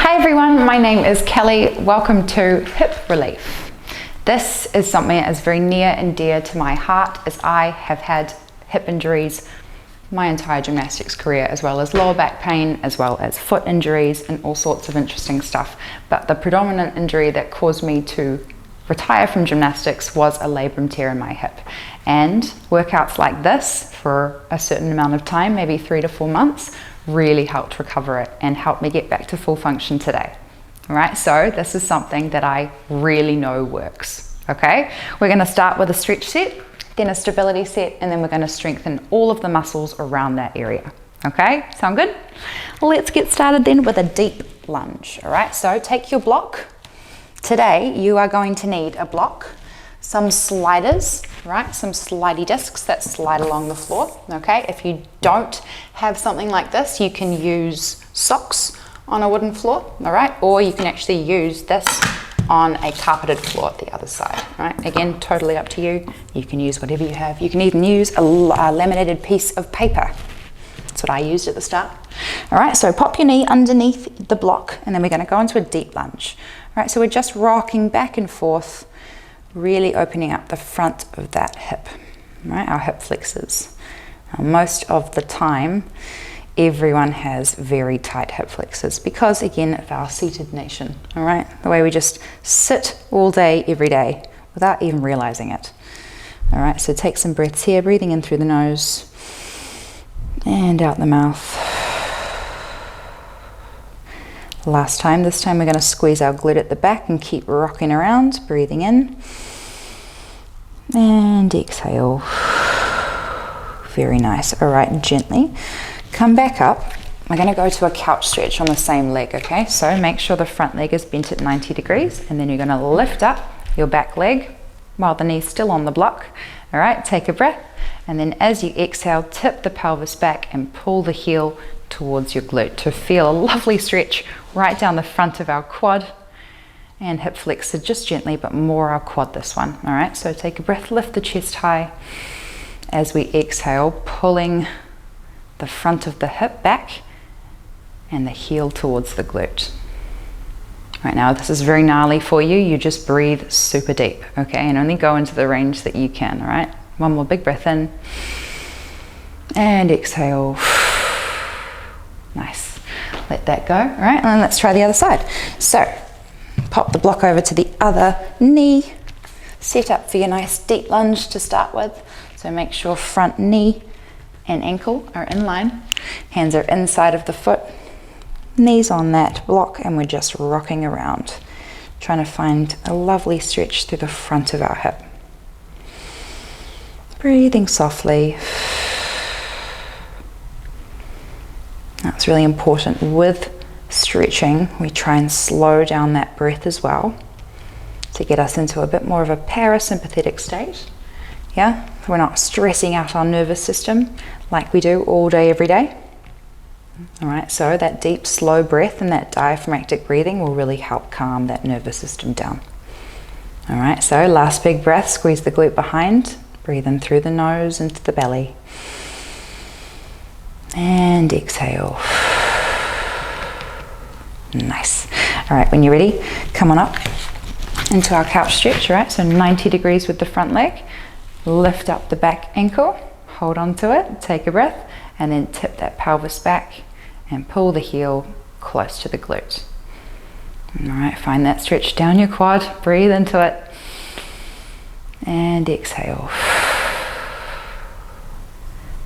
Hi everyone, my name is Kelly. Welcome to Hip Relief. This is something that is very near and dear to my heart, as I have had hip injuries my entire gymnastics career, as well as lower back pain, as well as foot injuries and all sorts of interesting stuff. But the predominant injury that caused me to retire from gymnastics was a labrum tear in my hip. And workouts like this for a certain amount of time, maybe 3 to 4 months, really helped recover it and helped me get back to full function today. All right, so this is something that I really know works. Okay, we're going to start with a stretch set, then a stability set, and then we're going to strengthen all of the muscles around that area. Okay, sound good? Well, let's get started then with a deep lunge. All right, so take your block. Today you are going to need a block, some sliders, right? Some slidey discs that slide along the floor, okay? If you don't have something like this, you can use socks on a wooden floor, all right? Or you can actually use this on a carpeted floor at the other side, right? Again, totally up to you. You can use whatever you have. You can even use a laminated piece of paper. That's what I used at the start. All right, so pop your knee underneath the block, and then we're gonna go into a deep lunge. All right, so we're just rocking back and forth, really opening up the front of that hip, right? Our hip flexors. Now, most of the time, everyone has very tight hip flexors because, again, of our seated nation, all right? The way we just sit all day, every day, without even realizing it. All right, so take some breaths here, breathing in through the nose and out the mouth. Last time, this time we're going to squeeze our glute at the back and keep rocking around, breathing in and exhale. Very nice. All right, gently come back up. We're going to go to a couch stretch on the same leg, okay? So make sure the front leg is bent at 90 degrees, and then you're going to lift up your back leg while the knee's still on the block. All right, take a breath, and then as you exhale, tip the pelvis back and pull the heel towards your glute to feel a lovely stretch right down the front of our quad and hip flexor, just gently, but more our quad this one. All right, so take a breath, lift the chest high as we exhale, pulling the front of the hip back and the heel towards the glute. Right now, this is very gnarly for you. You just breathe super deep, okay, and only go into the range that you can. All right, one more big breath in and exhale. Nice. Let that go. All right, and then let's try the other side. So pop the block over to the other knee. Set up for your nice deep lunge to start with. So make sure front knee and ankle are in line. Hands are inside of the foot. Knees on that block, and we're just rocking around, trying to find a lovely stretch through the front of our hip. Breathing softly. That's really important. With stretching, we try and slow down that breath as well to get us into a bit more of a parasympathetic state. Yeah, we're not stressing out our nervous system like we do all day, every day. All right, so that deep, slow breath and that diaphragmatic breathing will really help calm that nervous system down. All right, so last big breath, squeeze the glute behind, breathe in through the nose into the belly. And exhale. Nice. All right, when you're ready, come on up into our couch stretch, all right? So 90 degrees with the front leg. Lift up the back ankle, hold on to it, take a breath, and then tip that pelvis back and pull the heel close to the glute. All right, find that stretch down your quad, breathe into it, and exhale.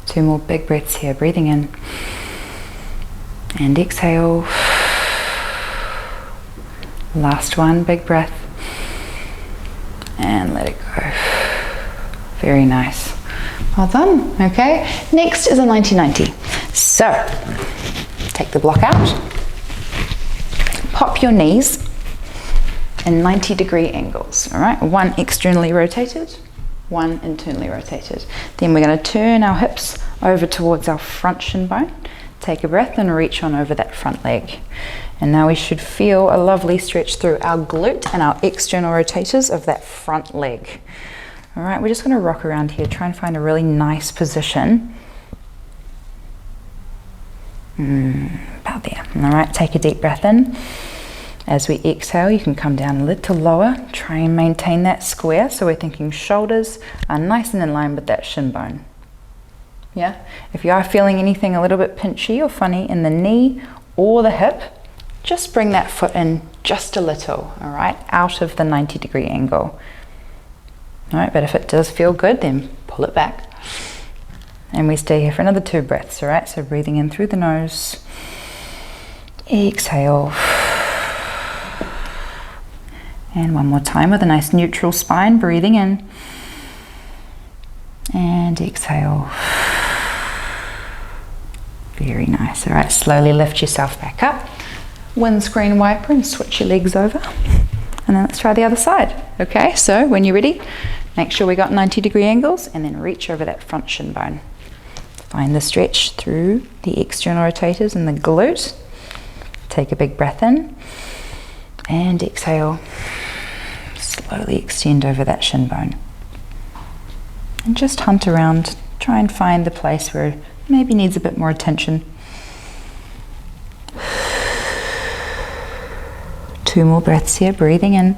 2 more big breaths here, breathing in and exhale. Last one, big breath, and let it go. Very nice. Well done. Okay, next is a 90-90. So take the block out, pop your knees in 90-degree angles. All right, one externally rotated, one internally rotated. Then we're going to turn our hips over towards our front shin bone. Take a breath and reach on over that front leg. And now we should feel a lovely stretch through our glute and our external rotators of that front leg. All right, we're just going to rock around here, try and find a really nice position. About there. All right, take a deep breath in As we exhale, you can come down a little lower, try and maintain that square. So we're thinking shoulders are nice and in line with that shin bone. Yeah, if you are feeling anything a little bit pinchy or funny in the knee or the hip, just bring that foot in just a little, all right, out of the 90-degree angle. All right, but if it does feel good, then pull it back. And we stay here for another 2 breaths, all right? So breathing in through the nose, exhale. And one more time with a nice neutral spine, breathing in and exhale. Very nice. All right, slowly lift yourself back up. Windscreen wiper and switch your legs over. And then let's try the other side. Okay, so when you're ready, make sure we got 90-degree angles and then reach over that front shin bone. Find the stretch through the external rotators and the glute. Take a big breath in and exhale. Slowly extend over that shin bone. And just hunt around, try and find the place where it maybe needs a bit more attention. 2 more breaths here, breathing in.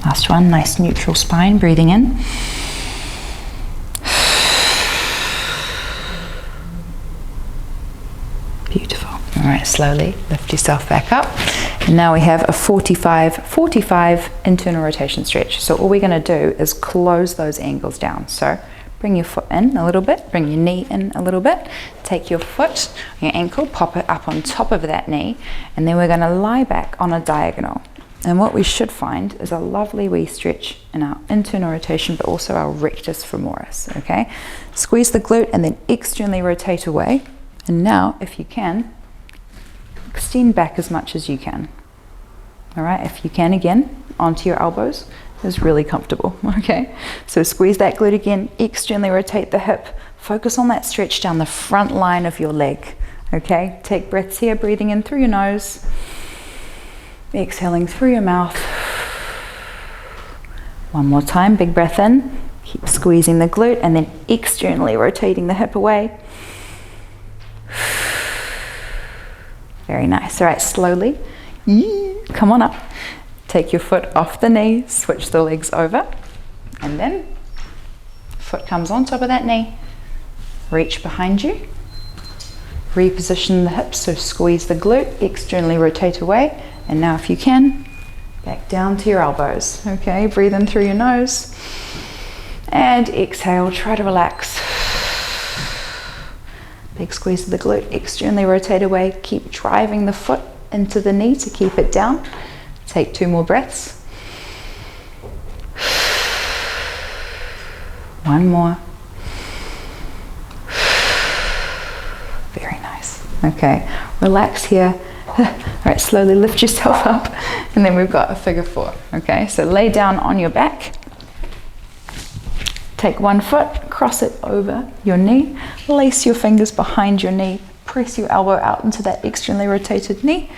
Last one, nice neutral spine, breathing in. Beautiful. All right, slowly lift yourself back up. And now we have a 45 internal rotation stretch. So all we're going to do is close those angles down. So bring your foot in a little bit, bring your knee in a little bit, take your foot, your ankle, pop it up on top of that knee, and then we're going to lie back on a diagonal. And what we should find is a lovely wee stretch in our internal rotation, but also our rectus femoris, okay? Squeeze the glute and then externally rotate away. And now, if you can, extend back as much as you can. All right, if you can again, onto your elbows is really comfortable, okay? So squeeze that glute again, externally rotate the hip, focus on that stretch down the front line of your leg, okay? Take breaths here, breathing in through your nose, exhaling through your mouth. One more time, big breath in, keep squeezing the glute and then externally rotating the hip away. Very nice. All right, slowly, come on up. Take your foot off the knee, switch the legs over, and then foot comes on top of that knee. Reach behind you. Reposition the hips, so squeeze the glute, externally rotate away, and now if you can, back down to your elbows. Okay, breathe in through your nose, and exhale, try to relax. Big squeeze of the glute, externally rotate away, keep driving the foot into the knee to keep it down. Take 2 more breaths. One more. Very nice. Okay, relax here. All right, slowly lift yourself up, and then we've got a figure 4. Okay, so lay down on your back. Take one foot, cross it over your knee, lace your fingers behind your knee, press your elbow out into that externally rotated knee,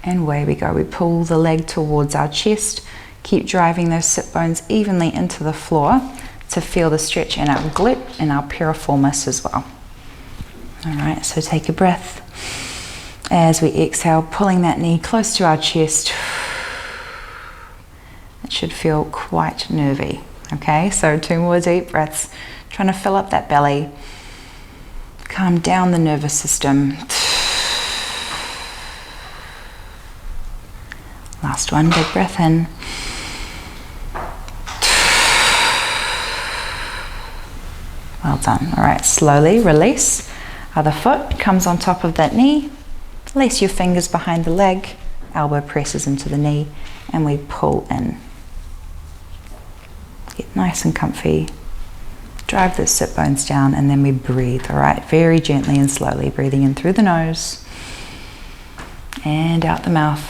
and away we go. We pull the leg towards our chest, keep driving those sit bones evenly into the floor to feel the stretch in our glute and our piriformis as well. All right, so take a breath as we exhale, pulling that knee close to our chest. It should feel quite nervy. Okay, so 2 more deep breaths, trying to fill up that belly, calm down the nervous system. Last one, big breath in. Well done. All right, slowly release. Other foot comes on top of that knee. Lace your fingers behind the leg, elbow presses into the knee, and we pull in. Get nice and comfy. Drive those sit bones down, and then we breathe. All right, very gently and slowly, breathing in through the nose and out the mouth.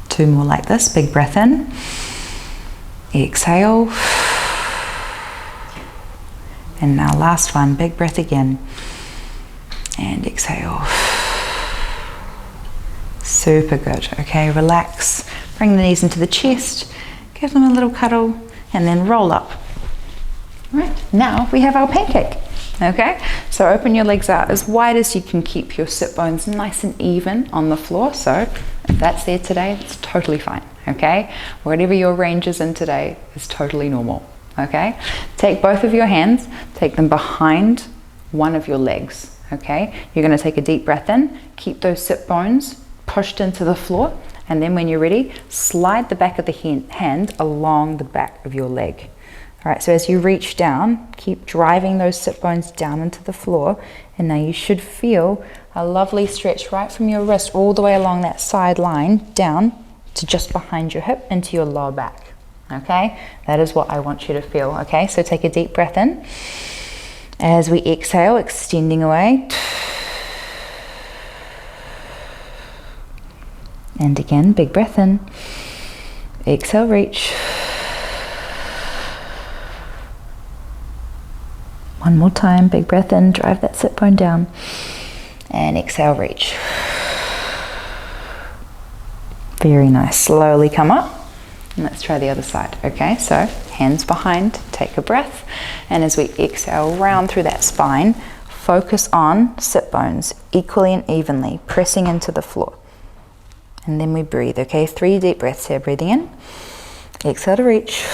2 more like this. Big breath in. Exhale. And now last one. Big breath again. And exhale. Super good. Okay, relax. Bring the knees into the chest. Give them a little cuddle and then roll up. Right, now we have our pancake. Okay, so open your legs out as wide as you can, keep your sit bones nice and even on the floor. So if that's there today, it's totally fine. Okay, whatever your range is in today is totally normal. Okay, take both of your hands, take them behind one of your legs. Okay, you're going to take a deep breath in, keep those sit bones pushed into the floor, and then when you're ready, slide the back of the hand along the back of your leg. All right, so as you reach down, keep driving those sit bones down into the floor, and now you should feel a lovely stretch right from your wrist all the way along that side line down to just behind your hip into your lower back. Okay, that is what I want you to feel. Okay, so take a deep breath in. As we exhale, extending away. And again, big breath in. Exhale, reach. One more time, big breath in, drive that sit bone down, and exhale, reach. Very nice. Slowly come up, and let's try the other side. Okay, so hands behind, take a breath, and as we exhale, round through that spine, focus on sit bones equally and evenly, pressing into the floor. And then we breathe, okay? 3 deep breaths here, breathing in, exhale to reach.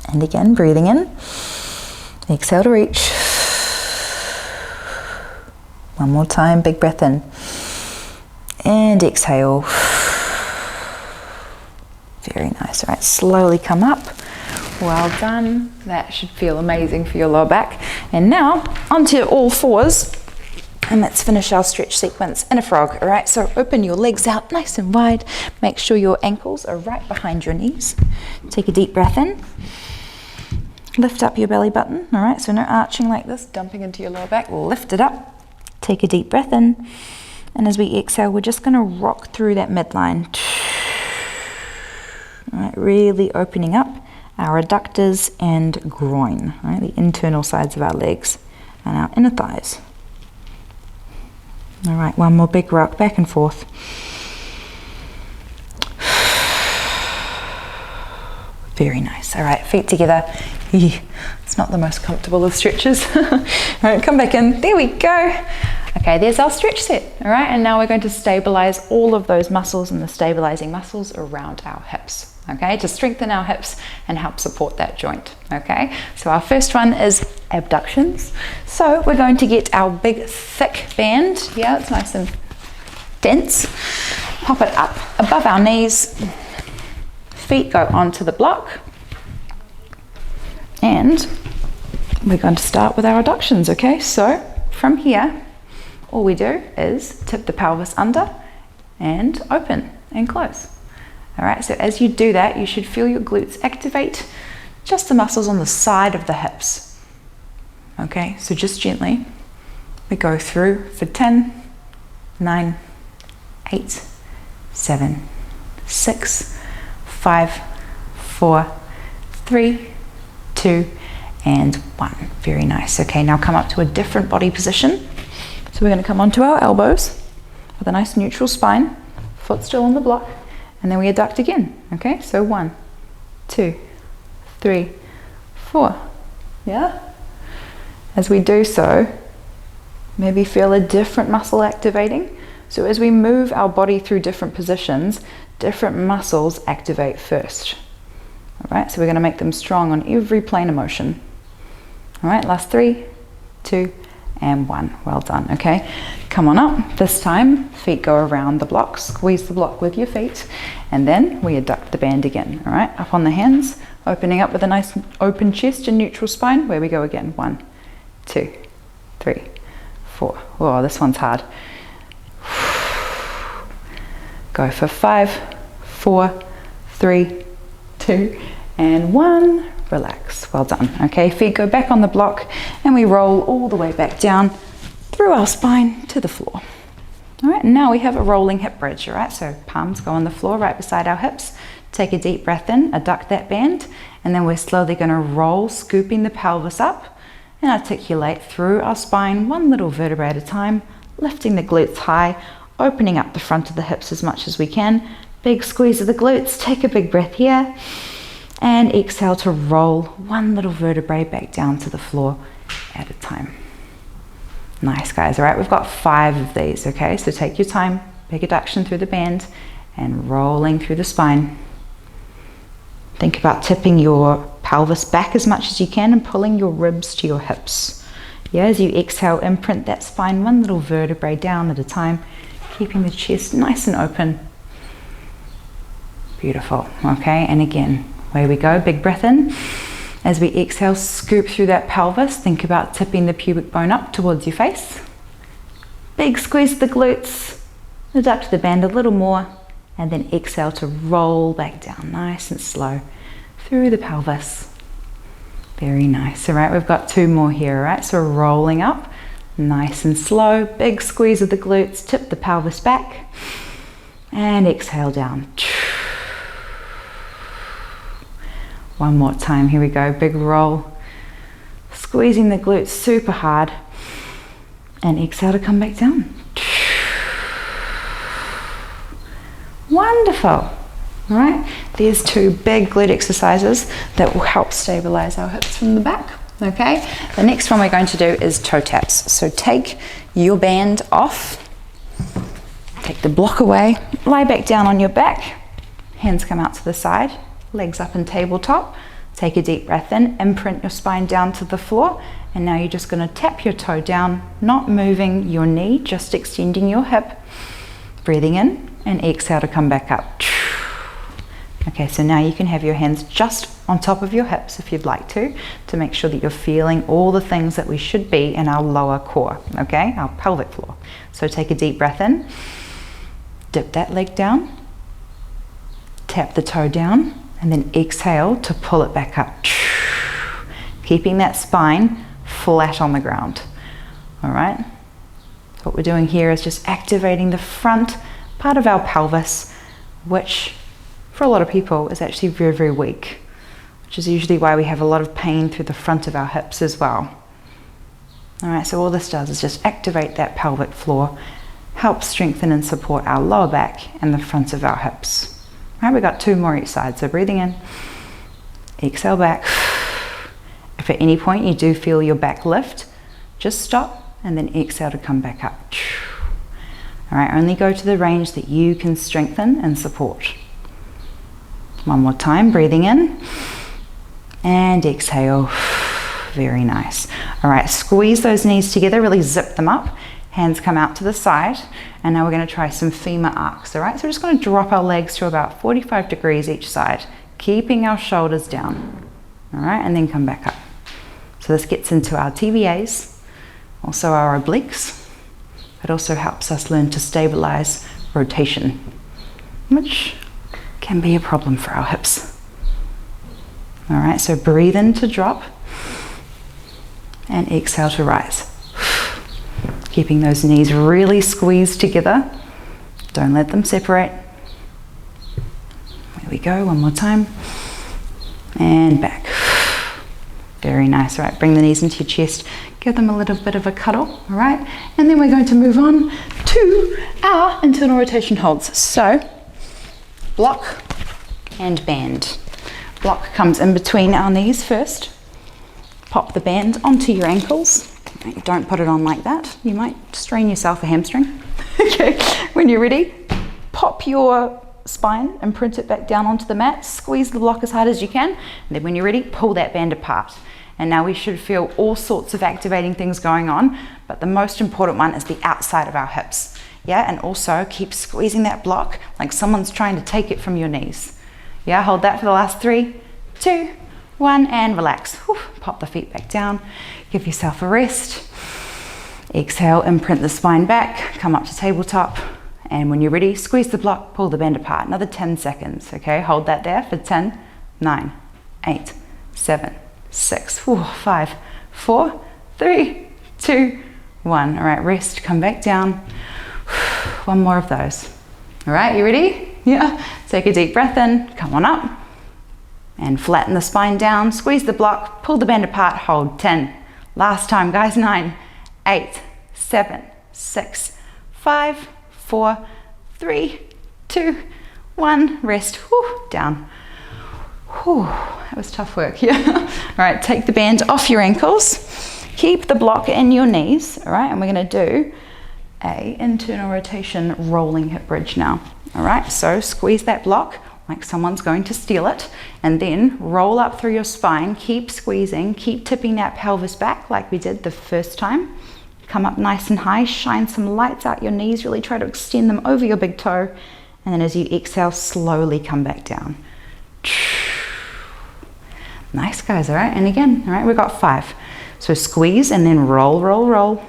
And again, breathing in, exhale to reach. One more time, big breath in. And exhale. Very nice. All right, slowly come up. Well done. That should feel amazing for your lower back. And now, onto all fours. And let's finish our stretch sequence in a frog. All right, so open your legs out nice and wide. Make sure your ankles are right behind your knees. Take a deep breath in. Lift up your belly button, all right? So no arching like this, dumping into your lower back. Lift it up. Take a deep breath in. And as we exhale, we're just going to rock through that midline. All right, really opening up our adductors and groin, right? The internal sides of our legs and our inner thighs. All right, one more big rock back and forth. Very nice. All right, feet together. It's not the most comfortable of stretches. All right, come back in. There we go. Okay, there's our stretch set. All right, and now we're going to stabilize all of those muscles and the stabilizing muscles around our hips. Okay, to strengthen our hips and help support that joint. Okay, so our first one is abductions. So we're going to get our big thick band. Yeah, it's nice and dense. Pop it up above our knees. Feet go onto the block. And we're going to start with our adductions, okay? So from here, all we do is tip the pelvis under and open and close. All right, so as you do that, you should feel your glutes activate, just the muscles on the side of the hips. Okay, so just gently, we go through for 10, 9, 8, 7, 6, 5, 4, 3, 2, and 1. Very nice. Okay, now come up to a different body position. So we're going to come onto our elbows with a nice neutral spine, foot still on the block, and then we adduct again. Okay, so 1, 2, 3, 4. Yeah? As we do so, maybe feel a different muscle activating. So as we move our body through different positions, different muscles activate first. All right, so we're going to make them strong on every plane of motion. All right, last 3, 2, and 1. Well done. Okay, come on up. This time, feet go around the block. Squeeze the block with your feet, and then we adduct the band again. All right, up on the hands, opening up with a nice open chest and neutral spine. Where we go again. 1, 2, 3, 4. Oh, this one's hard. Go for 5, 4, 3, 2, and 1. Relax. Well done. Okay, feet go back on the block and we roll all the way back down through our spine to the floor. All right, now we have a rolling hip bridge. All right, so palms go on the floor right beside our hips. Take a deep breath in, adduct that band, and then we're slowly going to roll, scooping the pelvis up and articulate through our spine, one little vertebra at a time, lifting the glutes high, opening up the front of the hips as much as we can. Big squeeze of the glutes. Take a big breath here. And exhale to roll one little vertebrae back down to the floor at a time. Nice, guys. All right, we've got 5 of these, okay? So take your time, big adduction through the band and rolling through the spine. Think about tipping your pelvis back as much as you can and pulling your ribs to your hips. Yeah, as you exhale, imprint that spine one little vertebrae down at a time, keeping the chest nice and open. Beautiful, okay? And again, away we go, big breath in. As we exhale, scoop through that pelvis. Think about tipping the pubic bone up towards your face. Big squeeze the glutes, adduct the band a little more, and then exhale to roll back down, nice and slow, through the pelvis. Very nice. All right, we've got 2 more here, all right? So we're rolling up, nice and slow, big squeeze of the glutes, tip the pelvis back, and exhale down. One more time, here we go, big roll, squeezing the glutes super hard, and exhale to come back down. Wonderful. All right, there's 2 big glute exercises that will help stabilize our hips from the back. Okay, the next one we're going to do is toe taps. So take your band off, take the block away, lie back down on your back, hands come out to the side, legs up in tabletop. Take a deep breath in, imprint your spine down to the floor, and now you're just going to tap your toe down, not moving your knee, just extending your hip, breathing in, and exhale to come back up. Okay, so now you can have your hands just on top of your hips if you'd like to make sure that you're feeling all the things that we should be in our lower core, okay, our pelvic floor. So take a deep breath in, dip that leg down, tap the toe down, and then exhale to pull it back up, keeping that spine flat on the ground. All right, so what we're doing here is just activating the front part of our pelvis, which for a lot of people is actually very, very weak, which is usually why we have a lot of pain through the front of our hips as well. All right, so all this does is just activate that pelvic floor, help strengthen and support our lower back and the front of our hips. All right, we've got 2 more each side, so breathing in, exhale back. If at any point you do feel your back lift, just stop and then exhale to come back up. All right, only go to the range that you can strengthen and support. One more time, breathing in and exhale. Very nice. All right, squeeze those knees together, really zip them up. Hands come out to the side, and now we're going to try some femur arcs. All right, so we're just going to drop our legs to about 45 degrees each side, keeping our shoulders down. All right, and then come back up. So this gets into our TBAs, also our obliques. It also helps us learn to stabilize rotation, which can be a problem for our hips. All right, so breathe in to drop and exhale to rise. Keeping those knees really squeezed together. Don't let them separate. There we go, one more time. And back. Very nice. All right, bring the knees into your chest. Give them a little bit of a cuddle, all right? And then we're going to move on to our internal rotation holds. So, block and band. Block comes in between our knees first. Pop the band onto your ankles. Don't put it on like that. You might strain yourself a hamstring. Okay, when you're ready, pop your spine and print it back down onto the mat. Squeeze the block as hard as you can. And then when you're ready, pull that band apart. And now we should feel all sorts of activating things going on, but the most important one is the outside of our hips. Yeah, and also keep squeezing that block like someone's trying to take it from your knees. Yeah, hold that for the last 3, 2, 1, and relax. Whew. Pop the feet back down. Give yourself a rest. Exhale, imprint the spine back, come up to tabletop, and when you're ready, squeeze the block, pull the band apart. Another 10 seconds, okay? Hold that there for 10, 9, 8, 7, 6, 5, 4, 3, 2, 1. All right, rest, come back down. One more of those. All right, you ready? Yeah. Take a deep breath in, come on up, and flatten the spine down, squeeze the block, pull the band apart, hold 10. Last time, guys, 9, 8, 7, 6, 5, 4, 3, 2, 1. Rest, whew, down. Whew, that was tough work, yeah. All right, take the band off your ankles. Keep the block in your knees, all right? And we're gonna do a internal rotation rolling hip bridge now. All right, so squeeze that block like someone's going to steal it, and then roll up through your spine. Keep squeezing, keep tipping that pelvis back like we did the first time. Come up nice and high, shine some lights out your knees, really try to extend them over your big toe, and then as you exhale, slowly come back down. Nice, guys. All right, and again, all right, we've got 5. So squeeze and then roll, roll, roll.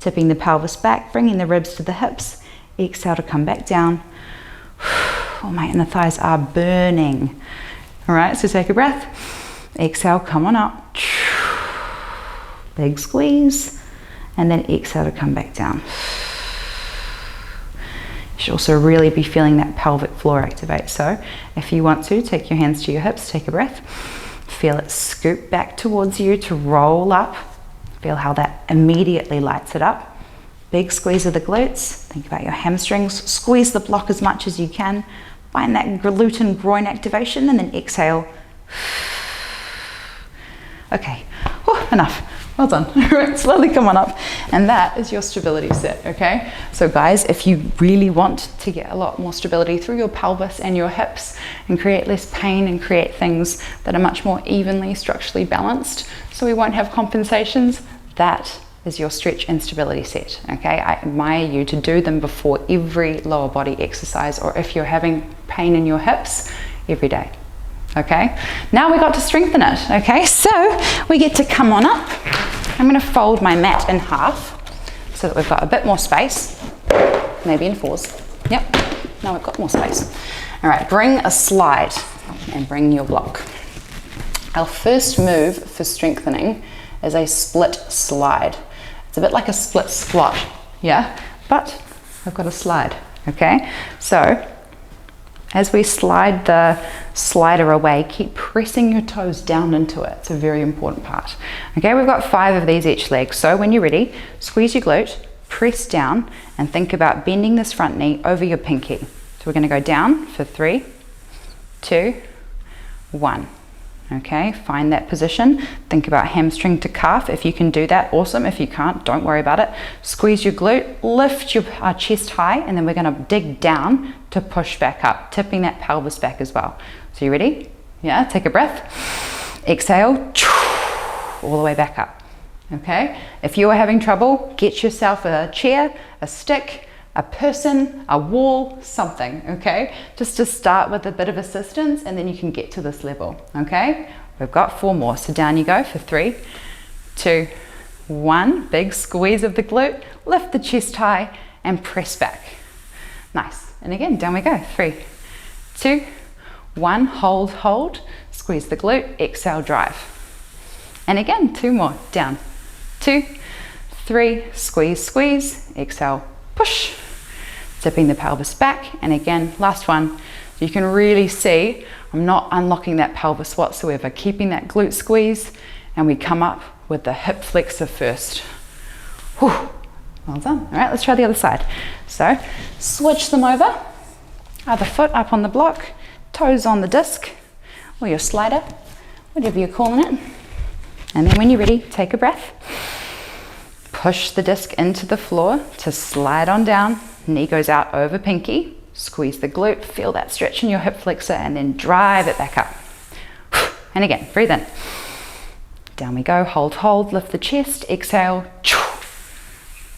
Tipping the pelvis back, bringing the ribs to the hips. Exhale to come back down. Oh my, and the thighs are burning. All right, so take a breath. Exhale, come on up. Big squeeze. And then exhale to come back down. You should also really be feeling that pelvic floor activate. So if you want to, take your hands to your hips, take a breath. Feel it scoop back towards you to roll up. Feel how that immediately lights it up. Big squeeze of the glutes. Think about your hamstrings. Squeeze the block as much as you can. Find that glute and groin activation, and then exhale. Okay, enough. Well done. Right, slowly come on up. And that is your stability set, okay? So guys, if you really want to get a lot more stability through your pelvis and your hips and create less pain and create things that are much more evenly structurally balanced, so we won't have compensations, that is your stretch and stability set, okay? I admire you to do them before every lower body exercise, or if you're having pain in your hips, every day. Okay, now we got to strengthen it. Okay, so we get to come on up. I'm going to fold my mat in half so that we've got a bit more space, maybe in 4s. Yep, now we've got more space. All right, bring a slide and bring your block. Our first move for strengthening is a split slide. It's a bit like a split squat, yeah, but I've got a slide. Okay, so as we slide the slider away, keep pressing your toes down into it. It's a very important part. Okay, we've got 5 of these each leg. So when you're ready, squeeze your glute, press down, and think about bending this front knee over your pinky. So we're gonna go down for 3, 2, 1. Okay, find that position. Think about hamstring to calf. If you can do that, awesome. If you can't, don't worry about it. Squeeze your glute, lift your chest high, and then we're gonna dig down to push back up, tipping that pelvis back as well. So you ready? Yeah, take a breath. Exhale, all the way back up. Okay, if you are having trouble, get yourself a chair, a stick, a person, a wall, something, okay? Just to start with a bit of assistance, and then you can get to this level, okay? We've got 4 more, so down you go for 3, 2, 1. Big squeeze of the glute, lift the chest high, and press back. Nice, and again, down we go, 3, 2, 1, hold, hold, squeeze the glute, exhale, drive. And again, 2 more, down, 2, 3, squeeze, squeeze, exhale, push, tipping the pelvis back, and again, last one. You can really see I'm not unlocking that pelvis whatsoever, keeping that glute squeeze, and we come up with the hip flexor first. Whew. Well done. All right, let's try the other side. So switch them over, other foot up on the block, toes on the disc, or your slider, whatever you're calling it. And then when you're ready, take a breath. Push the disc into the floor to slide on down. Knee goes out over pinky. Squeeze the glute, feel that stretch in your hip flexor, and then drive it back up. And again, breathe in. Down we go, hold, hold, lift the chest, exhale,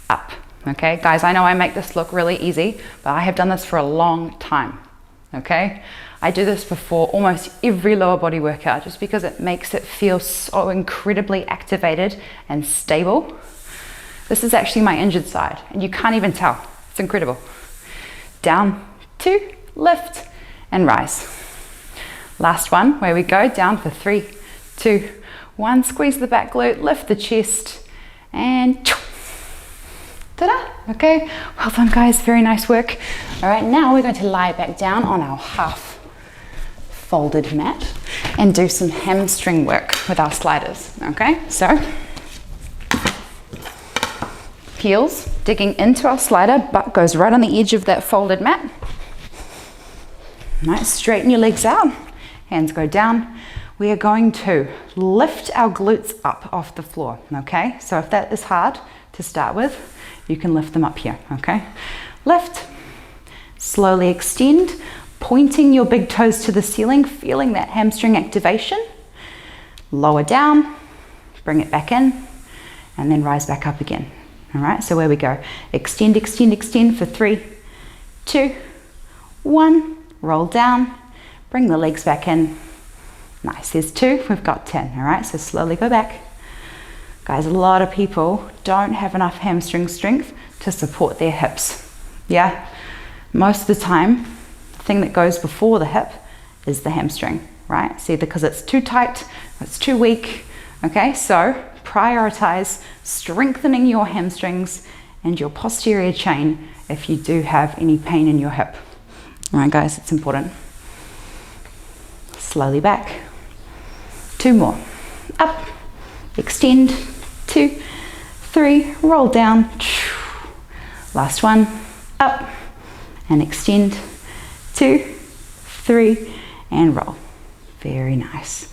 up. Okay, guys, I know I make this look really easy, but I have done this for a long time. Okay, I do this before almost every lower body workout just because it makes it feel so incredibly activated and stable. This is actually my injured side, and you can't even tell. It's incredible. Down, 2, lift, and rise. Last one, where we go, down for 3, 2, 1. Squeeze the back glute, lift the chest, and ta-da! Okay, well done, guys. Very nice work. All right, now we're going to lie back down on our half folded mat and do some hamstring work with our sliders. Okay, so heels digging into our slider, butt goes right on the edge of that folded mat. Nice, straighten your legs out hands go down. We are going to lift our glutes up off the floor, okay? So if that is hard to start with, you can lift them up here, okay? Lift, slowly extend, pointing your big toes to the ceiling, feeling that hamstring activation. Lower down, bring it back in, and then rise back up again. All right, so where we go, extend, extend, extend for 3, 2, 1, roll down, bring the legs back in. Nice, there's 2, we've got 10, all right, so slowly go back. Guys, a lot of people don't have enough hamstring strength to support their hips. Yeah, most of the time, the thing that goes before the hip is the hamstring, right? It's either because it's too tight, or it's too weak, okay? So prioritize strengthening your hamstrings and your posterior chain if you do have any pain in your hip. All right, guys, it's important. Slowly back. 2 more. Up, extend, 2, 3, roll down. Last one, up and extend, 2, 3, and roll. Very nice.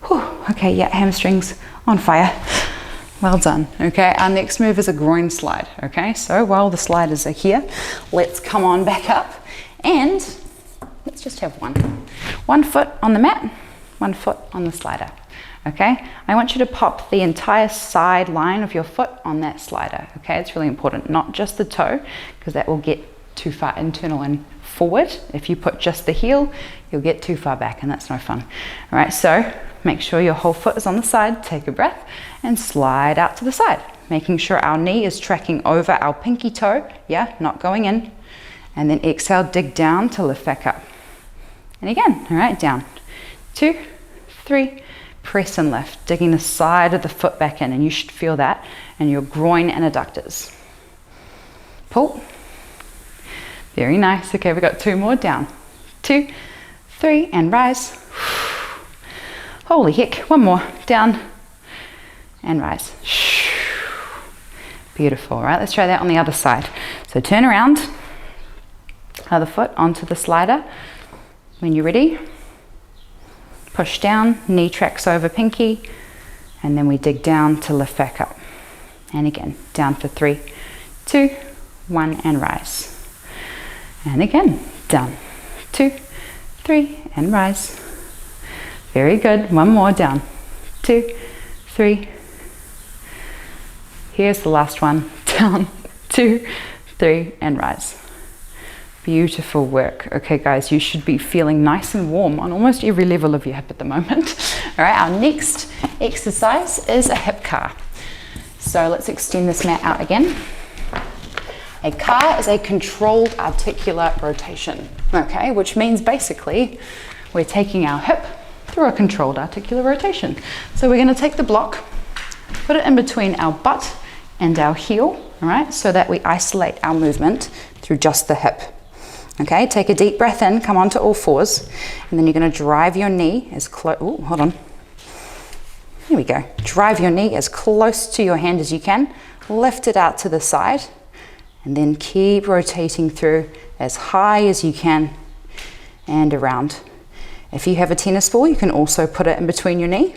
Whew. Okay, yeah, hamstrings on fire. Well done. Okay, our next move is a groin slide. Okay, so while the sliders are here, let's come on back up and let's just have one foot on the mat, 1 foot on the slider. Okay, I want you to pop the entire side line of your foot on that slider. Okay, it's really important, not just the toe, because that will get too far internal and forward. If you put just the heel, you'll get too far back and that's no fun. All right, so make sure your whole foot is on the side, take a breath and slide out to the side, making sure our knee is tracking over our pinky toe, yeah, not going in. And then exhale, dig down to lift back up. And again, all right, down, 2, 3, press and lift, digging the side of the foot back in, and you should feel that in your groin and adductors. Pull. Very nice. Okay, we've got 2 more, down, 2, 3, and rise. Holy heck, 1 more, down, and rise. Beautiful. All right, let's try that on the other side. So turn around, other foot onto the slider. When you're ready, push down, knee tracks over pinky, and then we dig down to lift back up. And again, down for 3, 2, 1, and rise. And again, down, 2, 3, and rise. Very good. 1 more, down, 2, 3. Here's the last one, down, 2, 3, and rise. Beautiful work. Okay, guys, you should be feeling nice and warm on almost every level of your hip at the moment. All right, our next exercise is a hip car. So let's extend this mat out again. A car is a controlled articular rotation, okay, which means basically we're taking our hip through a controlled articular rotation. So we're going to take the block, put it in between our butt and our heel, all right, so that we isolate our movement through just the hip. Okay, take a deep breath in, come onto all fours, and then you're going to drive your knee as close, hold on. Here we go. Drive your knee as close to your hand as you can, lift it out to the side, and then keep rotating through as high as you can and around. If you have a tennis ball, you can also put it in between your knee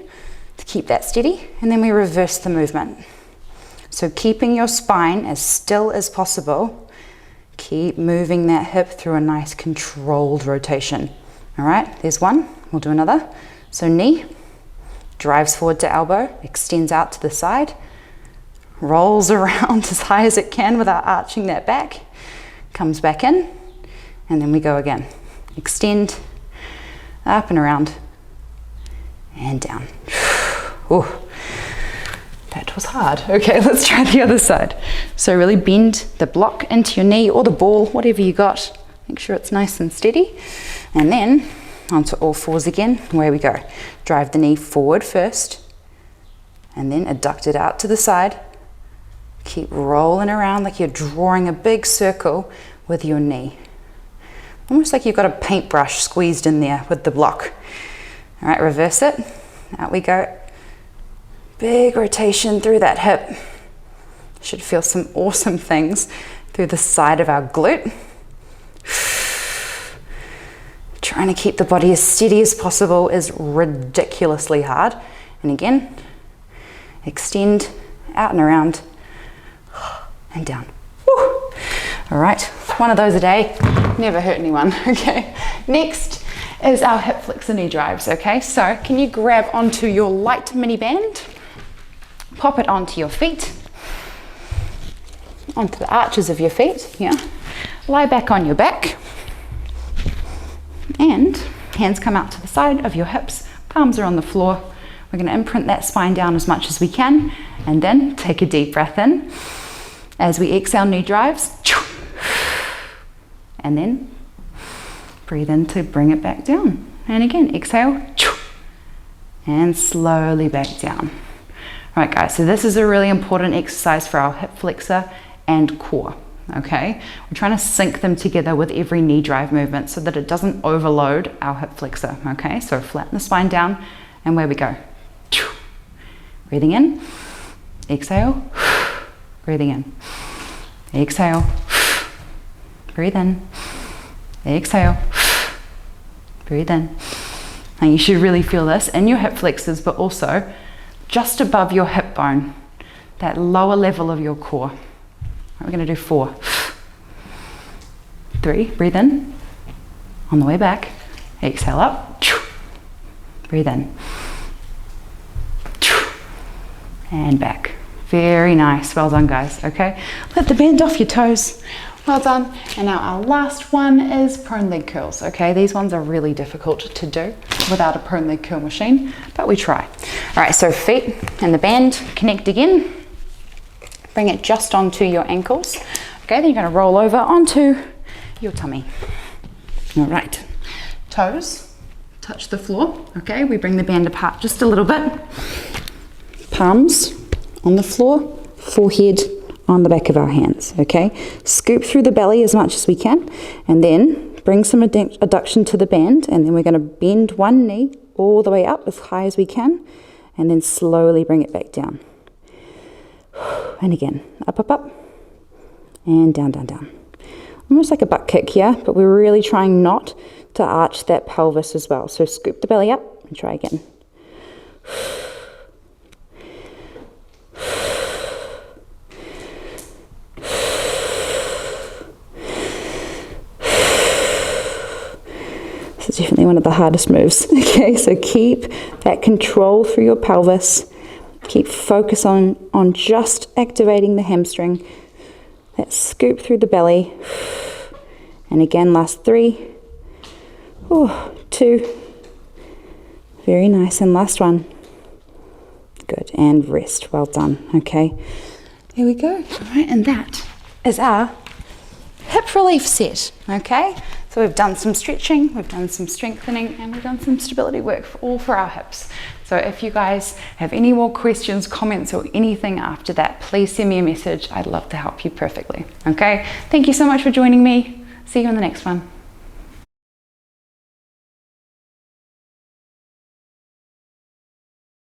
to keep that steady, and then we reverse the movement. So keeping your spine as still as possible, keep moving that hip through a nice controlled rotation. All right, there's 1, we'll do another. So knee drives forward to elbow, extends out to the side, rolls around as high as it can without arching that back, comes back in, and then we go again. Extend, up and around, and down. Ooh, that was hard. Okay, let's try the other side. So really bend the block into your knee or the ball, whatever you got. Make sure it's nice and steady. And then onto all fours again. Where we go. Drive the knee forward first, and then adduct it out to the side. Keep rolling around like you're drawing a big circle with your knee. Almost like you've got a paintbrush squeezed in there with the block. All right, reverse it. Out we go. Big rotation through that hip. Should feel some awesome things through the side of our glute. trying to keep the body as steady as possible is ridiculously hard. And again, extend out and around and down. Woo. All right, one of those a day, never hurt anyone, okay? Next is our hip flexor knee drives, okay? So can you grab onto your light mini band, pop it onto your feet, onto the arches of your feet, yeah? Lie back on your back, and hands come out to the side of your hips, palms are on the floor. We're gonna imprint that spine down as much as we can, and then take a deep breath in. As we exhale, knee drives, and then breathe in to bring it back down. And again, exhale, and slowly back down. All right, guys, so this is a really important exercise for our hip flexor and core, okay? We're trying to sync them together with every knee drive movement so that it doesn't overload our hip flexor, okay? So flatten the spine down, and where we go. Breathing in, exhale, breathing in, exhale, breathe in, exhale, breathe in. And you should really feel this in your hip flexors, but also just above your hip bone, that lower level of your core. We're going to do 4. 3, breathe in, on the way back, exhale up, breathe in, and back. Very nice, well done guys, okay? Let the band off your toes, well done. And now our last one is prone leg curls, okay? These ones are really difficult to do without a prone leg curl machine, but we try. All right, so feet and the band connect again. Bring it just onto your ankles. Okay, then you're gonna roll over onto your tummy. All right, toes touch the floor, okay? We bring the band apart just a little bit. Palms on the floor, forehead on the back of our hands, okay? Scoop through the belly as much as we can, and then bring some adduction to the band, and then we're gonna bend one knee all the way up as high as we can, and then slowly bring it back down. And again, up, up, up, and down, down, down. Almost like a butt kick here, but we're really trying not to arch that pelvis as well. So scoop the belly up and try again. This is definitely one of the hardest moves. Okay, so keep that control through your pelvis. Keep focus on just activating the hamstring. That scoop through the belly. And again, last 3. 2. Very nice. And last one. Good. And rest. Well done. Okay. Here we go. All right. And that is our hip relief set. Okay. So we've done some stretching, we've done some strengthening, and we've done some stability work all for our hips. So if you guys have any more questions, comments, or anything after that, please send me a message. I'd love to help you perfectly. Okay? Thank you so much for joining me. See you on the next one.